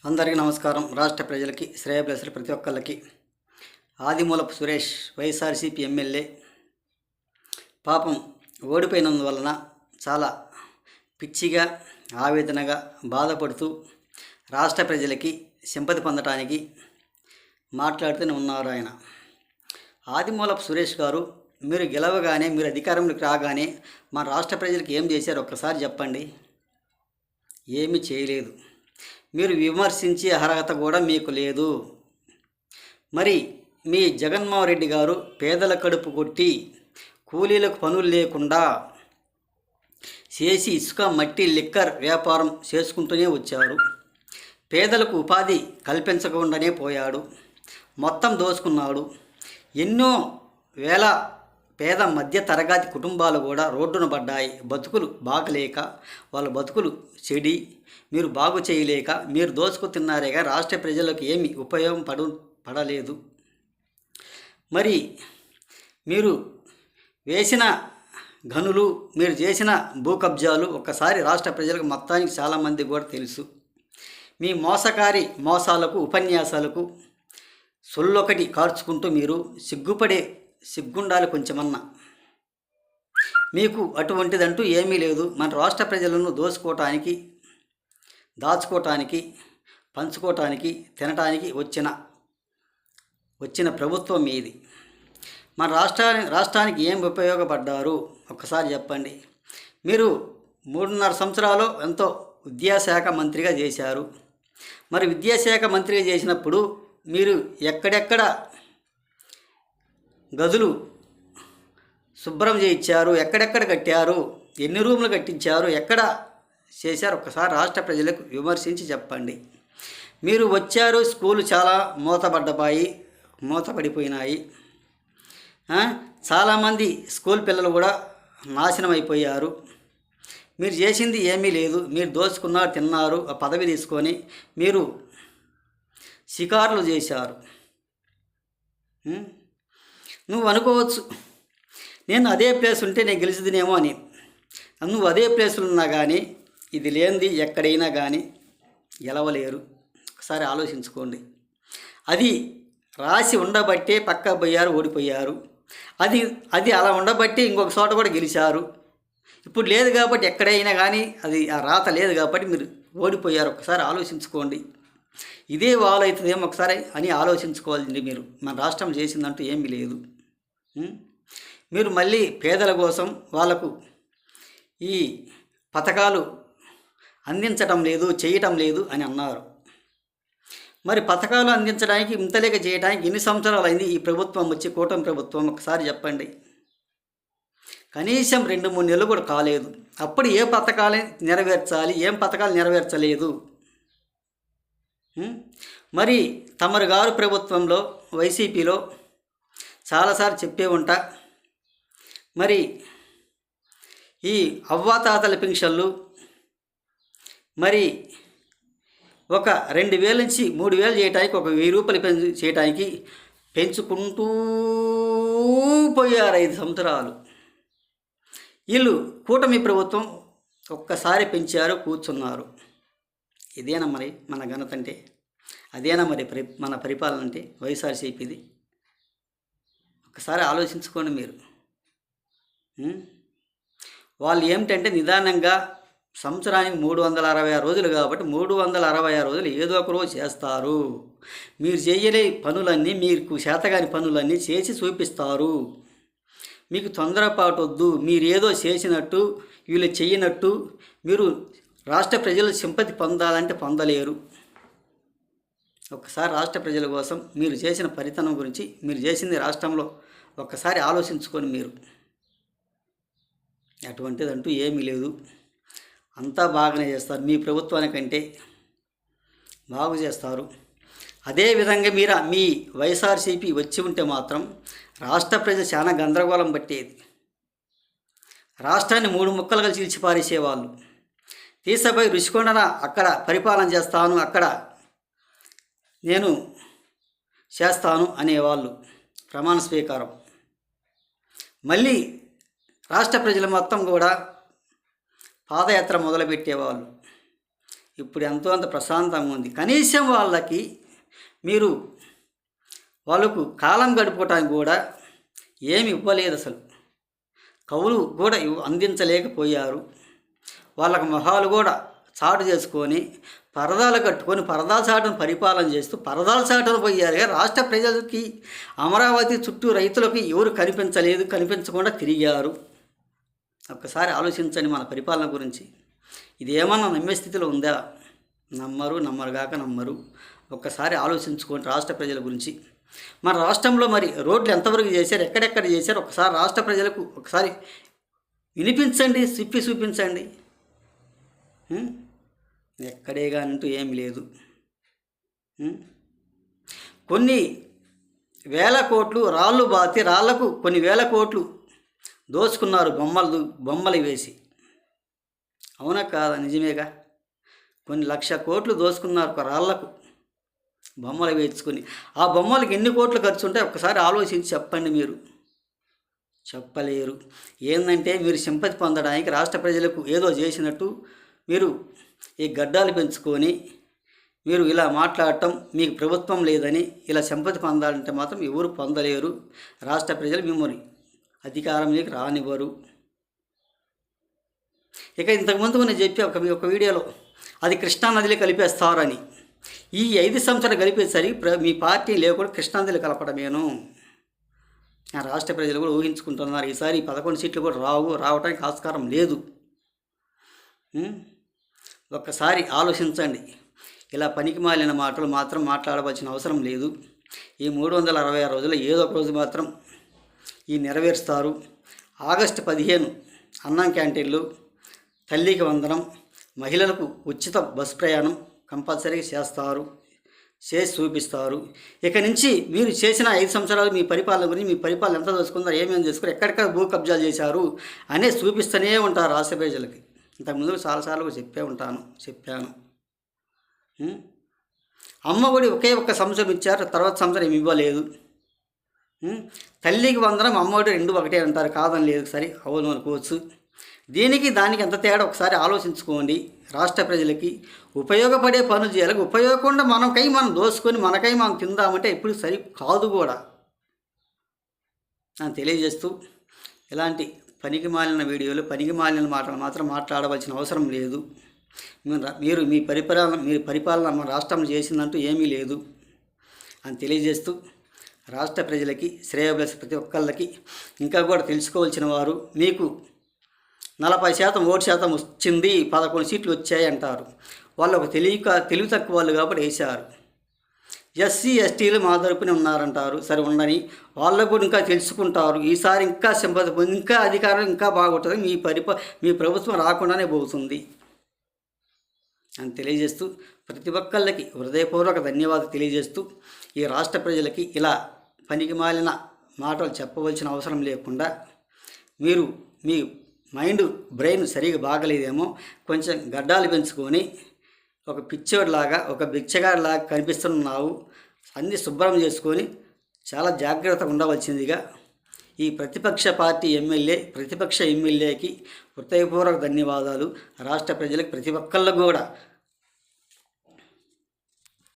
అందరికీ నమస్కారం. రాష్ట్ర ప్రజలకి శ్రేయభిలాషులు ప్రతి ఒక్కళ్ళకి ఆదిమూలపు సురేష్ వైఎస్ఆర్సీపీ ఎమ్మెల్యే పాపం ఓడిపోయినందువలన చాలా పిచ్చిగా ఆవేదనగా బాధపడుతూ రాష్ట్ర ప్రజలకి సింపతి పొందటానికి మాట్లాడుతూనే ఉన్నారు. ఆయన ఆదిమూలపు సురేష్ గారు, మీరు గెలవగానే, మీరు అధికారంలోకి రాగానే మా రాష్ట్ర ప్రజలకు ఏం చేశారు ఒక్కసారి చెప్పండి. ఏమీ చేయలేదు. మీరు విమర్శించే అర్హత కూడా మీకు లేదు. మరి మీ జగన్మోహన్ రెడ్డి గారు పేదల కడుపు కొట్టి కూలీలకు పనులు లేకుండా చేసి ఇసుక మట్టి లిక్కర్ వ్యాపారం చేసుకుంటూనే వచ్చారు. పేదలకు ఉపాధి కల్పించకుండానే పోయాడు. మొత్తం దోసుకున్నాడు. ఎన్నో వేల పేద మధ్య తరగతి కుటుంబాలు కూడా రోడ్డున పడ్డాయి. బతుకులు బాగలేక, వాళ్ళ బతుకులు చెడి, మీరు బాగు చేయలేక మీరు దోచుకు తిన్నారేగా రాష్ట్ర ప్రజలకు ఏమి ఉపయోగం పడలేదు. మరి మీరు వేసిన గనులు, మీరు చేసిన భూ కబ్జాలు ఒక్కసారి రాష్ట్ర ప్రజలకు మొత్తానికి చాలామంది కూడా తెలుసు. మీ మోసాలకు, ఉపన్యాసాలకు సొల్లొకటి కార్చుకుంటూ మీరు సిగ్గుండాలి కొంచెమన్నా. మీకు అటువంటిదంటూ ఏమీ లేదు. మన రాష్ట్ర ప్రజలను దాచుకోవటానికి, పంచుకోవటానికి, తినటానికి వచ్చిన ప్రభుత్వం మీది. మన రాష్ట్రానికి ఏం ఉపయోగపడ్డారు ఒక్కసారి చెప్పండి. మీరు 3.5 సంవత్సరాలు ఎంతో విద్యాశాఖ మంత్రిగా చేశారు. మరి విద్యాశాఖ మంత్రిగా చేసినప్పుడు మీరు ఎక్కడెక్కడ గదులు శుభ్రం చేయించారు, ఎక్కడెక్కడ కట్టారు, ఎన్ని రూములు కట్టించారు, ఎక్కడ చేశారు ఒక్కసారి రాష్ట్ర ప్రజలకు విమర్శించి చెప్పండి. మీరు వచ్చారు, స్కూలు చాలా మూతపడిపోయినాయి. చాలామంది స్కూల్ పిల్లలు కూడా నాశనం అయిపోయారు. మీరు చేసింది ఏమీ లేదు. మీరు దోచుకున్నారు, తిన్నారు. ఆ పదవి తీసుకొని మీరు షికారులు చేశారు. నువ్వు అనుకోవచ్చు, నేను అదే ప్లేస్ ఉంటే నేను గెలిచిదినేమో అని. నువ్వు అదే ప్లేస్లో ఉన్నా కానీ ఇది లేనిది ఎక్కడైనా కానీ గెలవలేరు. ఒకసారి ఆలోచించుకోండి. అది రాసి ఉండబట్టే పక్క పోయారు, ఓడిపోయారు. అది అలా ఉండబట్టి ఇంకొక చోట కూడా గెలిచారు. ఇప్పుడు లేదు కాబట్టి ఎక్కడైనా కానీ అది ఆ రాత లేదు కాబట్టి మీరు ఓడిపోయారు. ఒకసారి ఆలోచించుకోండి. ఇదే వాళ్ళు అవుతుందేమో ఒకసారి అని ఆలోచించుకోవాలండి. మీరు మన రాష్ట్రం చేసిందంటూ ఏమీ లేదు. మీరు మళ్ళీ పేదల కోసం వాళ్లకు ఈ పథకాలు అందించటం లేదు, చేయటం లేదు అని అన్నారు. మరి పథకాలు అందించడానికి, ఇంతలేక చేయడానికి ఎన్ని సంవత్సరాలు అయింది ఈ ప్రభుత్వం వచ్చి, కూటమి ప్రభుత్వం? ఒకసారి చెప్పండి. కనీసం 2-3 నెలలు కూడా కాలేదు. అప్పుడు ఏ పథకాలు నెరవేర్చాలి, ఏం పథకాలు నెరవేర్చలేదు. మరి తమరు గారు ప్రభుత్వంలో వైసీపీలో చాలాసార్లు చెప్పే ఉంటా. మరి ఈ అవ్వాతాతల పెన్షన్లు మరి ఒక 2,000 నుంచి 3,000 చేయడానికి, ఒక 1,000 రూపాయలు చేయడానికి పెంచుకుంటూ పోయారు 5 సంవత్సరాలు. వీళ్ళు కూటమి ప్రభుత్వం ఒక్కసారి పెంచారు, కూర్చున్నారు. ఇదేనా మరి మన ఘనత అంటే? అదేనా మరి మన పరిపాలన అంటే వైఎస్ఆర్సీపీది? ఒకసారి ఆలోచించుకోండి మీరు. వాళ్ళు ఏమిటంటే నిదానంగా సంవత్సరానికి 366 రోజులు కాబట్టి 366 రోజులు ఏదో ఒక రోజు చేస్తారు. మీరు చేయలే పనులన్నీ, మీకు చేతగాని పనులన్నీ చేసి చూపిస్తారు. మీకు తొందరపాటు వద్దు. మీరు ఏదో చేసినట్టు, వీళ్ళు చేయనట్టు మీరు రాష్ట్ర ప్రజల సింపతి పొందాలంటే పొందలేరు. ఒక్కసారి రాష్ట్ర ప్రజల కోసం మీరు చేసిన పరితనం గురించి, మీరు చేసింది రాష్ట్రంలో ఒక్కసారి ఆలోచించుకొని మీరు. అటువంటిదంటూ ఏమీ లేదు. అంతా బాగానే చేస్తారు. మీ ప్రభుత్వానికంటే బాగు చేస్తారు. అదేవిధంగా మీ వైఎస్ఆర్సీపీ వచ్చి ఉంటే మాత్రం రాష్ట్ర ప్రజలు చాలా గందరగోళం పట్టేది. రాష్ట్రాన్ని 3 ముక్కలుగా చీల్చి పారేసేవాళ్ళు. తీసపోయి రుషికొండన అక్కడ పరిపాలన చేస్తాను, అక్కడ నేను చేస్తాను అనేవాళ్ళు ప్రమాణ స్వీకారం. మళ్ళీ రాష్ట్ర ప్రజలు మొత్తం కూడా పాదయాత్ర మొదలుపెట్టేవాళ్ళు. ఇప్పుడు ఎంతో అంత ప్రశాంతంగా ఉంది. కనీసం మీరు వాళ్ళకు కాలం గడుపుకోవటానికి కూడా ఏమి ఇవ్వలేదు అసలు. కవులు కూడా అందించలేకపోయారు. వాళ్ళకి మొహాలు కూడా చాటు చేసుకొని పరదాలు కట్టుకొని పరదాల చాటును పరిపాలన చేస్తూ పరదాల చాటును పోయారు. రాష్ట్ర ప్రజలకి అమరావతి చుట్టూ రైతులకి ఎవరు కనిపించకుండా తిరిగారు. ఒక్కసారి ఆలోచించండి మన పరిపాలన గురించి. ఇది ఏమన్నా నమ్మే స్థితిలో ఉందా? నమ్మరు. ఒక్కసారి ఆలోచించుకోండి రాష్ట్ర ప్రజల గురించి. మన రాష్ట్రంలో మరి రోడ్లు ఎంతవరకు చేశారు, ఎక్కడెక్కడ చేశారు, ఒకసారి రాష్ట్ర ప్రజలకు ఒకసారి వినిపించండి, చూపించండి. ఎక్కడే కానంటూ ఏం లేదు. కొన్ని వేల కోట్లు రాళ్ళు బాతి రాళ్లకు కొన్ని వేల కోట్లు దోచుకున్నారు బొమ్మలు వేసి. అవునా కాదా? నిజమేగా. కొన్ని లక్ష కోట్లు దోచుకున్నారు ఒక రాళ్లకు బొమ్మలు వేసుకొని. ఆ బొమ్మలకు ఎన్ని కోట్లు ఖర్చు ఉంటాయి ఒక్కసారి ఆలోచించి చెప్పండి. మీరు చెప్పలేరు. ఏంటంటే మీరు సింపతి పొందడానికి రాష్ట్ర ప్రజలకు ఏదో చేసినట్టు మీరు ఈ గడ్డాలు పెంచుకొని మీరు ఇలా మాట్లాడటం, మీకు ప్రభుత్వం లేదని ఇలా సింపతి పొందాలంటే మాత్రం ఎవరు పొందలేరు. రాష్ట్ర ప్రజలు మిమ్మల్ని అధికారంలోకి రానివ్వరు. ఇక ఇంతకుముందు నేను చెప్పి ఒక వీడియోలో అది కృష్ణానదిలో కలిపేస్తారని. ఈ 5 సంవత్సరాలు కలిపేసరికి మీ పార్టీ లేకుండా కృష్ణానదిలో కలపడమేను. రాష్ట్ర ప్రజలు కూడా ఊహించుకుంటున్నారు. ఈసారి 11 సీట్లు కూడా రావడానికి ఆస్కారం లేదు. ఒక్కసారి ఆలోచించండి. ఇలా పనికిమాలిన మాటలు మాత్రం మాట్లాడవలసిన అవసరం లేదు. ఈ 366 రోజుల్లో ఏదో ఒక రోజు మాత్రం నెరవేరుస్తారు. ఆగస్టు 15 అన్నం క్యాంటీన్లు, తల్లికి వందనం, మహిళలకు ఉచిత బస్ ప్రయాణం కంపల్సరీగా చేసి చూపిస్తారు. ఇక నుంచి మీరు చేసిన 5 సంవత్సరాలు మీ పరిపాలన గురించి, మీ పరిపాలన ఎంత దోచుకున్నారు, ఏమేమి చేసుకున్నారు, ఎక్కడెక్కడ భూ కబ్జాలు చేశారు అనే చూపిస్తూనే ఉంటారు రాష్ట్ర ప్రజలకి. ఇంతకుముందు చాలాసార్లు చెప్పాను. అమ్మ ఒడి ఒక్క సంవత్సరం ఇచ్చారు, తర్వాత సంవత్సరం ఏమి ఇవ్వలేదు. తల్లికి వందనం, అమ్మ ఒడి 2 ఒకటే అంటారు, కాదని లేదు. సరే, అవును అనుకోవచ్చు. దానికి ఎంత తేడా ఒకసారి ఆలోచించుకోండి. రాష్ట్ర ప్రజలకి ఉపయోగపడే పనులు చేయాలి. ఉపయోగకుండా మనం దోసుకొని మనం తిందామంటే ఇప్పుడు సరి కాదు కూడా. నేను తెలియజేస్తూ ఇలాంటి పనికిమాలిన వీడియోలు, పనికిమాలిన మాటలు మాత్రం మాట్లాడవలసిన అవసరం లేదు. మీరు మీ పరిపాలన మన రాష్ట్రంలో చేసిందంటూ ఏమీ లేదు అని తెలియజేస్తూ రాష్ట్ర ప్రజలకి శ్రేయోభిలాషి ప్రతి ఒక్కళ్ళకి ఇంకా కూడా తెలుసుకోవాల్సిన వారు, మీకు 40% ఓటు శాతం వచ్చింది, 11 సీట్లు వచ్చాయి అంటారు. వాళ్ళు ఒక తెలివి తక్కువ వాళ్ళు కాబట్టి వేశారు. ఎస్సీ ఎస్టీలు మా తరపునే ఉన్నారంటారు. సరే, ఉండని వాళ్ళకు కూడా ఇంకా తెలుసుకుంటారు. ఈసారి ఇంకా ఇంకా అధికారం ఇంకా బాగుంటుంది. మీ ప్రభుత్వం రాకుండానే పోతుంది అని తెలియజేస్తూ ప్రతి ఒక్కళ్ళకి హృదయపూర్వక ధన్యవాదాలు తెలియజేస్తూ ఈ రాష్ట్ర ప్రజలకి ఇలా పనికిమాలిన మాటలు చెప్పవలసిన అవసరం లేకుండా మీరు మీ బ్రెయిన్ సరిగా బాగలేదేమో, కొంచెం గడ్డాలు పెంచుకొని ఒక పిచ్చోడిలాగా, ఒక బిచ్చగాడిలాగా కనిపిస్తున్నావు. అన్నీ శుభ్రం చేసుకొని చాలా జాగ్రత్తగా ఉండవలసిందిగా ఈ ప్రతిపక్ష ఎమ్మెల్యేకి హృదయపూర్వక ధన్యవాదాలు. రాష్ట్ర ప్రజలకు ప్రతి ఒక్కళ్ళకు కూడా